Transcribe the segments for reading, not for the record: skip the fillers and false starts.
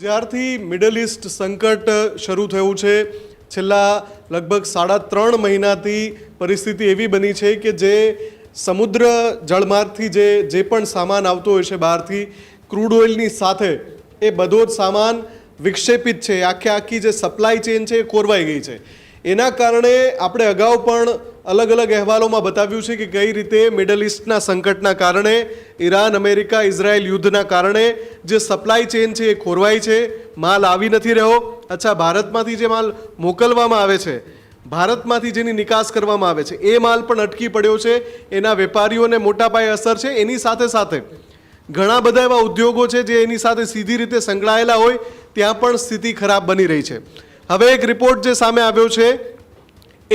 જ્યારથી middle east સંકટ શરૂ થયું છે છેલ્લા લગભગ 3.5 મહિનાથી પરિસ્થિતિ એવી બની છે કે જે સમુદ્ર જળમાર્ગથી જે પણ સામાન આવતો હોય છે બહારથી ક્રૂડ ઓઇલની સાથે એ બધો જ સામાન વિક્ષેપિત છે, આખી જે સપ્લાય ચેન છે એ ખોરવાઈ ગઈ છે। એના કારણે આપણે અગાઉ પણ અલગ અલગ અહેવાલોમાં બતાવ્યું છે કે કઈ રીતે મિડલ ઇસ્ટના સંકટના કારણે ઈરાન, અમેરિકા, ઇઝરાયલ યુદ્ધના કારણે જે સપ્લાય ચેન છે એ ખોરવાઈ છે, માલ આવી નથી રહ્યો। અચ્છા, ભારતમાંથી જે માલ મોકલવામાં આવે છે, ભારતમાંથી જેની નિકાસ કરવામાં આવે છે એ માલ પણ અટકી પડ્યો છે, એના વેપારીઓને મોટા પાયે અસર છે। એની સાથે સાથે ઘણા બધા એવા ઉદ્યોગો છે જે એની સાથે સીધી રીતે સંકળાયેલા હોય ત્યાં પણ સ્થિતિ ખરાબ બની રહી છે। હવે એક રિપોર્ટ જે સામે આવ્યો છે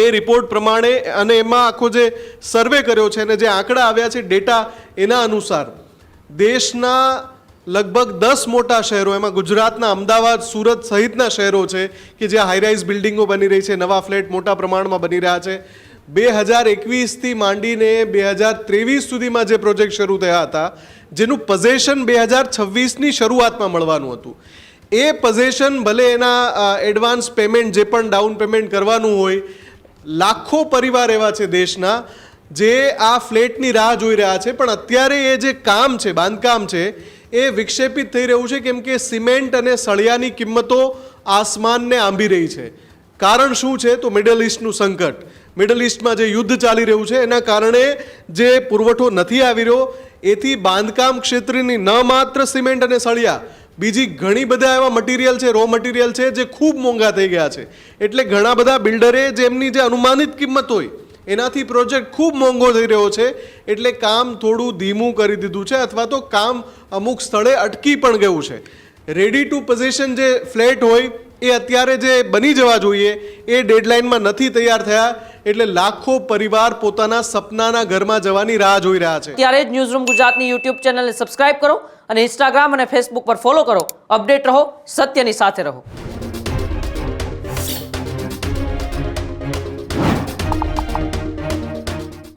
એ રિપોર્ટ પ્રમાણે અને એમાં આખો જે સર્વે કર્યો છે અને જે આંકડા આવ્યા છે ડેટા એના અનુસાર દેશના લગભગ 10 મોટા શહેરો, એમાં ગુજરાતના અમદાવાદ, સુરત સહિતના શહેરો છે કે જ્યાં હાઈરાઇઝ બિલ્ડિંગો બની રહી છે, નવા ફ્લેટ મોટા પ્રમાણમાં બની રહ્યા છે। 2021થી માંડીને 2023 સુધીમાં જે પ્રોજેક્ટ શરૂ થયા હતા જેનું પોઝેશન 2026ની શરૂઆતમાં મળવાનું હતું, એ પોઝેશન ભલે એના એડવાન્સ પેમેન્ટ જે પણ ડાઉન પેમેન્ટ કરવાનું હોય, લાખો પરિવાર એવા છે દેશના જે આ ફ્લેટની રાહ જોઈ રહ્યા છે, પણ અત્યારે એ જે કામ છે, બાંધકામ છે એ વિક્ષેપિત થઈ રહ્યું છે કેમ કે સિમેન્ટ અને સળિયાની કિંમતો આસમાનને આંબી રહી છે। કારણ શું છે તો મિડલ ઇસ્ટનું સંકટ, મિડલ ઇસ્ટમાં જે યુદ્ધ ચાલી રહ્યું છે એના કારણે જે પુરવઠો નથી આવી રહ્યો, એથી બાંધકામ ક્ષેત્રની ન માત્ર સિમેન્ટ અને સળિયા, બીજી ઘણી બધા એવા મટીરિયલ છે, રો મટીરિયલ છે જે ખૂબ મોંઘા થઈ ગયા છે। એટલે ઘણા બધા બિલ્ડરે જેમની જે અનુમાનિત કિંમત હોય એનાથી પ્રોજેક્ટ ખૂબ મોંઘો થઈ રહ્યો છે, એટલે કામ થોડું ધીમું કરી દીધું છે અથવા તો કામ અમુક સ્થળે અટકી પણ ગયું છે। રેડી ટુ પોઝિશન જે ફ્લેટ હોય એ અત્યારે જે બની જવા જોઈએ એ ડેડલાઇનમાં નથી તૈયાર થયા, એટલે લાખો પરિવાર પોતાના સપનાના ઘરમાં જવાની રાહ જોઈ રહ્યા છે। ત્યારે જ ન્યૂઝરૂમ ગુજરાતની યુટ્યુબ ચેનલને સબસ્ક્રાઇબ કરો અને ઇન્સ્ટાગ્રામ અને ફેસબુક પર ફોલો કરો। અપડેટ રહો, સત્યની સાથે રહો।